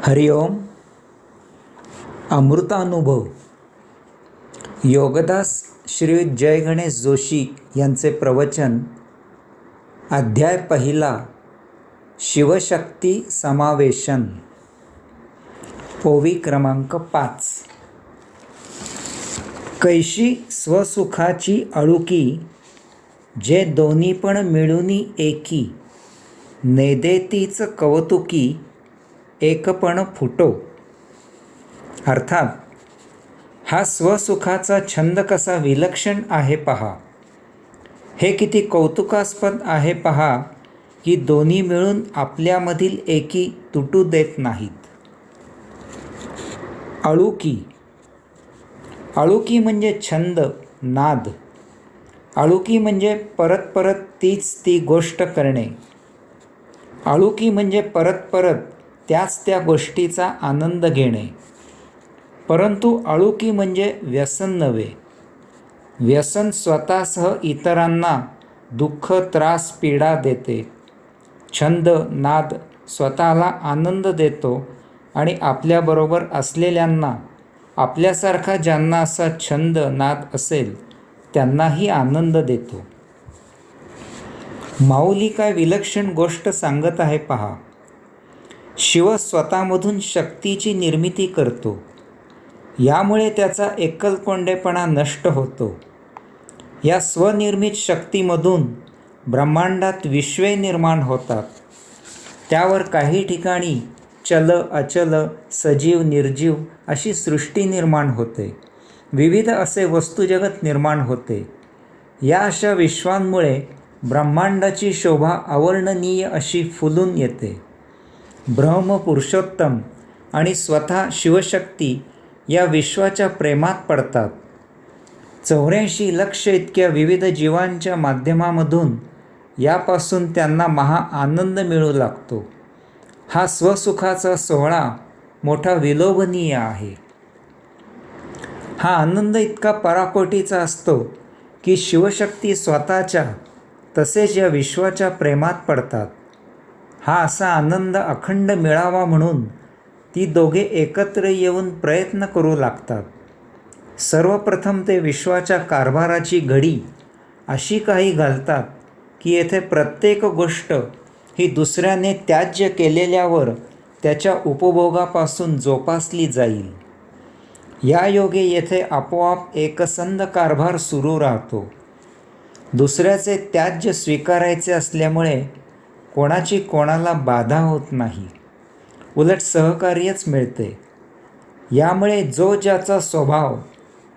हरिओम. अमृतानुभव. योगदास श्री जय गणेश जोशी यांचे प्रवचन. अध्याय पहिला. शिवशक्ती समावेशन. ओवी क्रमांक 5. कैशी स्वसुखाची अळुकी, जे दोन्ही पण मिळूनी एकी. नेदेतीच कौतुकी, एकपण फुटो. अर्थात हा स्वसुखाचा छंद कसा विलक्षण आहे पहा. हे किती कौतुकास्पद आहे पहा की दोन्ही मिळून आपल्यामधील एकी तुटू देत नाहीत. अळुकी. अळुकी म्हणजे छंद, नाद. अळुकी म्हणजे परत परत तीच ती गोष्ट करणे. अळुकी म्हणजे परत परत त्याच त्या गोष्टीचा आनंद घेणे. परंतु अळुकी म्हणजे व्यसन नव्हे. व्यसन स्वतःसह इतरांना दुःख, त्रास, पीडा देते. छंद, नाद स्वतःला आनंद देतो आणि आपल्याबरोबर असलेल्यांना, आपल्यासारखा ज्यांना असा छंद, नाद असेल त्यांनाही आनंद देतो. माऊली काय विलक्षण गोष्ट सांगत आहे पहा. शिव स्वतःमधून शक्तीची निर्मिती करतो. यामुळे त्याचा एकलकोंडेपणा नष्ट होतो. या स्वनिर्मित शक्तीमधून ब्रह्मांडात विश्वे निर्माण होतात. त्यावर काही ठिकाणी चल, अचल, सजीव, निर्जीव अशी सृष्टी निर्माण होते. विविध असे वस्तुजगत निर्माण होते. या अशा विश्वांमुळे ब्रह्मांडाची शोभा अवर्णनीय अशी फुलून येते. ब्रह्म पुरुषोत्तम आणि स्वतः शिवशक्ती या विश्वाच्या प्रेमात पडतात. 84 लक्ष इतक्या विविध जीवांच्या माध्यमामधून यापासून त्यांना महा आनंद मिळू लागतो. हा स्वसुखाचा सोहळा मोठा विलोभनीय आहे. हा आनंद इतका पराकोटीचा असतो की शिवशक्ती स्वतःच्या तसेच या विश्वाच्या प्रेमात पडतात. हा असा आनंद अखंड मिळावा म्हणून ती दोघे एकत्र येऊन प्रयत्न करू लागतात. सर्वप्रथम ते विश्वाच्या कारभाराची घडी अशी काही घालतात की येथे प्रत्येक गोष्ट ही दुसऱ्याने त्याज्य केलेल्यावर त्याच्या उपभोगापासून जोपासली जाईल. या योगे येथे आपोआप एकसंध कारभार सुरू राहतो. दुसऱ्याचे त्याज्य स्वीकारायचे असल्यामुळे कोणाची कोणाला बाधा होत नाही, उलट सहकार्यच मिळते. यामुळे जो ज्याचा स्वभाव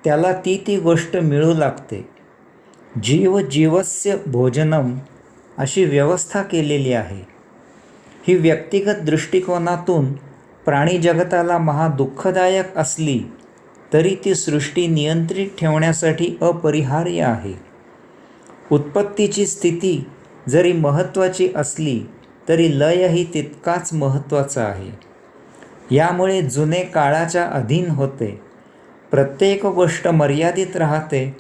त्याला ती ती गोष्ट मिळू लागते. जीव जीवस्य भोजनम अशी व्यवस्था केलेली आहे. ही व्यक्तिगत दृष्टिकोनातून प्राणी जगताला महा दुःखदायक असली तरी ती सृष्टी नियंत्रित ठेवण्यासाठी अपरिहार्य आहे. उत्पत्तीची स्थिती जरी महत्त्वाची असली तरी लयही तितकाच महत्त्वाचा आहे. यामुळे जुने काळाच्या अधीन होते. प्रत्येक गोष्ट मर्यादित राहते,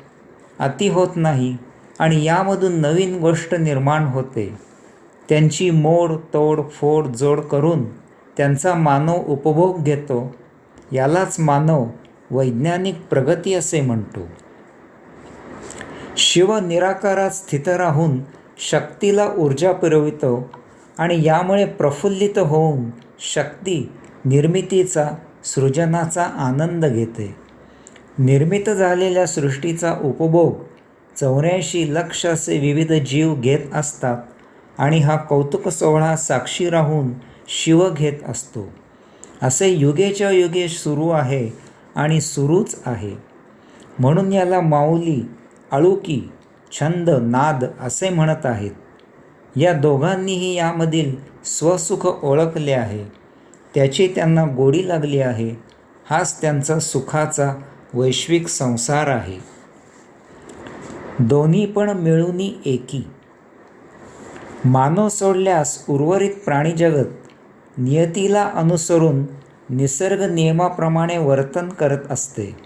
अति होत नाही आणि यामधून नवीन गोष्ट निर्माण होते. त्यांची मोड, तोड, फोड, जोड करून त्यांचा मानव उपभोग घेतो. यालाच मानव वैज्ञानिक प्रगती असे म्हणतो. शिव निराकारात स्थित राहून शक्तीला ऊर्जा पुरवितो आणि यामुळे प्रफुल्लित होऊन शक्ती निर्मितीचा, सृजनाचा आनंद घेते. निर्मित झालेल्या सृष्टीचा उपभोग 84 लक्ष असे विविध जीव घेत असतात आणि हा कौतुक सोहळा साक्षी राहून शिव घेत असतो. असे युगेच्या युगे सुरू आहे आणि सुरूच आहे. म्हणून याला माऊली अळुकी, छंद, नाद असे म्हणत आहेत. या दोघांनीही यामधील स्वसुख ओळखले आहे. त्याची त्यांना गोडी लागली आहे. हाच त्यांचा सुखाचा वैश्विक संसार आहे. दोन्ही पण मिळूनी एकी. मानव सोडल्यास उर्वरित प्राणीजगत नियतीला अनुसरून निसर्ग नियमाप्रमाणे वर्तन करत असते.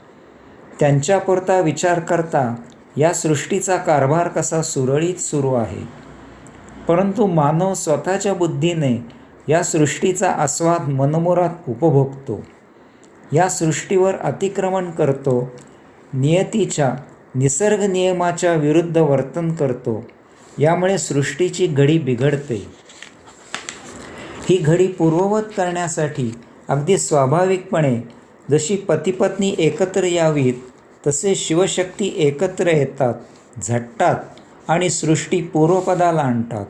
त्यांच्यापुरता विचार करता या सृष्टीचा कारभार कसा सुरळीत सुरू आहे. परंतु मानव स्वतःच्या बुद्धीने या सृष्टीचा आस्वाद मनमुराद उपभोगतो, या सृष्टीवर अतिक्रमण करतो, नियतीच्या निसर्ग नियमाच्या विरुद्ध वर्तन करतो. यामुळे सृष्टीची घडी बिघडते. ही घडी पूर्ववत करण्यासाठी अगदी स्वाभाविकपणे जशी पतिपत्नी एकत्र यावीत तसे शिवशक्ती एकत्र येतात, झटतात आणि सृष्टी पूर्वपदाला आणतात.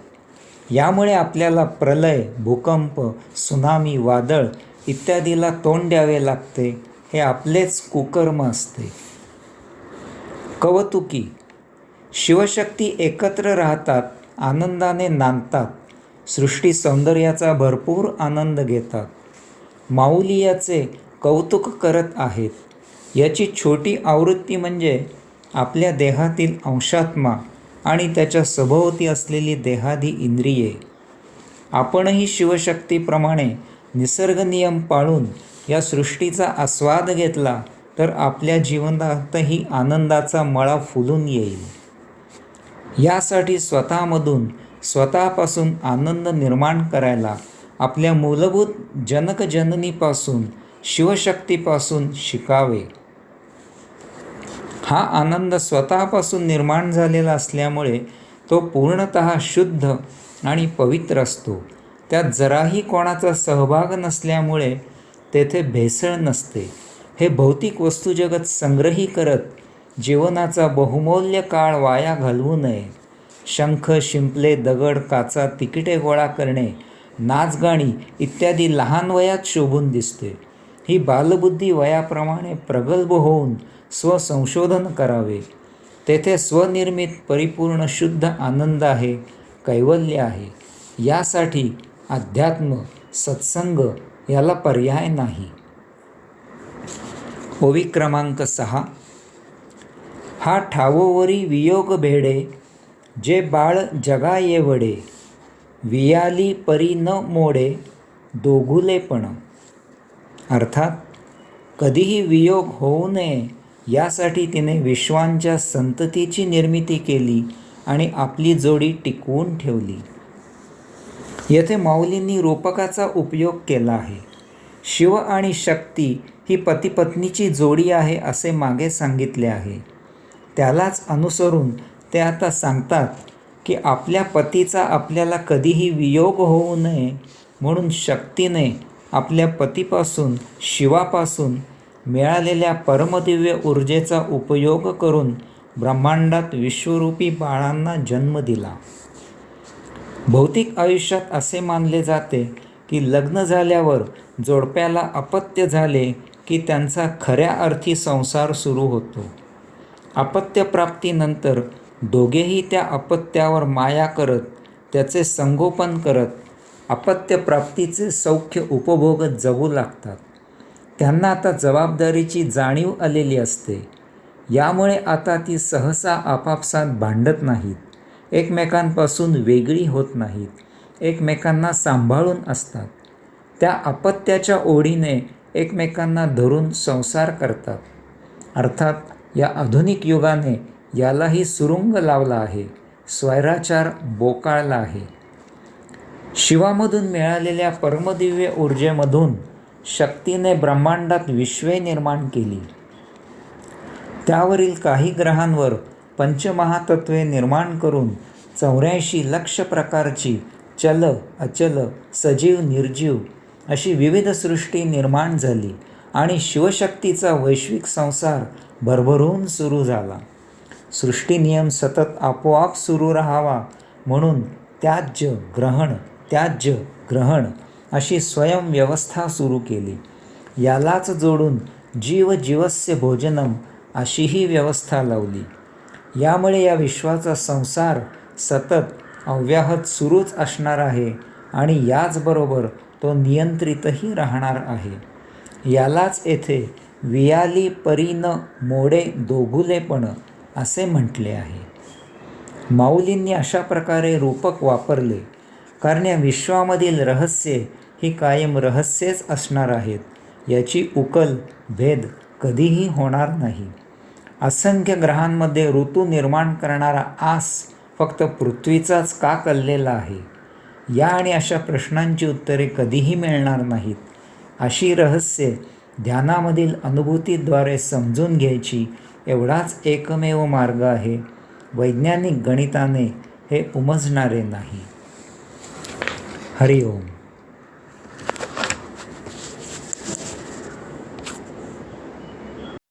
यामुळे आपल्याला प्रलय, भूकंप, सुनामी, वादळ इत्यादीला तोंड द्यावे लागते. हे आपलेच कुकर्म असते. कौतुकी शिवशक्ती एकत्र राहतात, आनंदाने नांदतात, सृष्टी सौंदर्याचा भरपूर आनंद घेतात. माऊली याचे कौतुक करत आहेत. याची छोटी आवृत्ती म्हणजे आपल्या देहातील अंशात्मा आणि त्याच्या सभोवती असलेली देहादी इंद्रिये. आपणही शिवशक्तीप्रमाणे निसर्ग नियम पाळून या सृष्टीचा आस्वाद घेतला तर आपल्या जीवनातही आनंदाचा मळा फुलून येईल. यासाठी स्वतःमधून, स्वतःपासून आनंद निर्माण करायला आपल्या मूलभूत जनकजननीपासून, शिवशक्तीपासून शिकावे. हा आनंद स्वतःपासून निर्माण झालेला असल्यामुळे तो पूर्णतः शुद्ध आणि पवित्र असतो. त्यात जराही कोणाचा सहभाग नसल्यामुळे तेथे भेसळ नसते. हे भौतिक वस्तुजगत संग्रही करत जीवनाचा बहुमूल्य काळ वाया घालवू नये. शंख, शिंपले, दगड, काचा, तिकिटे गोळा करणे, नाचगाणी इत्यादी लहान वयात शोभून दिसते. ही बालबुद्धी वयाप्रमाणे प्रगल्भ होऊन स्वसंशोधन करावे. तेथे स्वनिर्मित परिपूर्ण शुद्ध आनंद आहे, कैवल्य आहे. यासाठी अध्यात्म, सत्संग याला पर्याय नाही. ओवी क्रमांक 6. हा ठावोवरी वियोग भेडे, जे बाळ जगा येवडे, वियाली परी न मोडे, दोघुलेपण. अर्थात कधीही वियोग होऊ नये यासाठी तिने विश्वांच्या संततीची निर्मिती केली आणि आपली जोडी टिकवून ठेवली. येथे माऊलींनी रूपकाचा उपयोग केला आहे. शिव आणि शक्ती ही पतिपत्नीची जोडी आहे असे मागे सांगितले आहे. त्यालाच अनुसरून ते आता सांगतात की आपल्या पतीचा आपल्याला कधीही वियोग होऊ नये म्हणून शक्तीने आपल्या पतीपासून, शिवापासून मिळालेल्या परमदिव्य ऊर्जेचा उपयोग करून ब्रह्मांडात विश्वरूपी बाळांना जन्म दिला. भौतिक आयुष्यात असे मानले जाते की लग्न झाल्यावर जोडप्याला अपत्य झाले की त्यांचा खऱ्या अर्थी संसार सुरू होतो. अपत्यप्राप्तीनंतर दोघेही त्या अपत्यावर माया करत, त्याचे संगोपन करत, अपत्यप्राप्तीचे सौख्य उपभोगत जगू लागतात. त्यांना आता जबाबदारीची जाणीव आलेली असते. यामुळे आता ती सहसा आपापसात भांडत नाहीत, एकमेकांपासून वेगळी होत नाहीत, एकमेकांना सांभाळून असतात. त्या अपत्याच्या ओढीने एकमेकांना धरून संसार करतात. अर्थात या आधुनिक युगाने यालाही सुरुंग लावला आहे, स्वैराचार बोकाळला आहे. शिवामधून मिळालेल्या परमदिव्य ऊर्जेमधून शक्तीने ब्रह्मांडात विश्वे निर्माण केली. त्यावरील काही ग्रहांवर पंचमहातत्वे निर्माण करून 84 लक्ष प्रकारची चल, अचल, सजीव, निर्जीव अशी विविध सृष्टी निर्माण झाली आणि शिवशक्तीचा वैश्विक संसार भरभरून सुरू झाला. सृष्टी नियम सतत आपोआप सुरू राहावा म्हणून त्याज्य ग्रहण, त्याज्य ग्रहण अशी स्वयंव्यवस्था सुरू केली. यालाच जोडून जीव जीवस्य भोजनम अशीही व्यवस्था लावली. यामुळे या विश्वाचा संसार सतत अव्याहत सुरूच असणार आहे आणि याचबरोबर तो नियंत्रितही राहणार आहे. यालाच येथे वियाली परी न मोडे दोघुलेपण असे म्हटले आहे. माऊलींनी अशा प्रकारे रूपक वापरले कारण या विश्वामधील रहस्ये ही कायम रहस्येच असणार आहेत. याची उकल, भेद कधीही होणार नाही. असंख्य ग्रहांमध्ये ऋतू निर्माण करणारा आस फक्त पृथ्वीचाच का कललेला आहे? या आणि अशा प्रश्नांची उत्तरे कधीही मिळणार नाहीत. अशी रहस्ये ध्यानामधील अनुभूतीद्वारे समजून घ्यायची एवढाच एकमेव मार्ग आहे. वैज्ञानिक गणिताने हे उमजणारे नाही. हरिओम.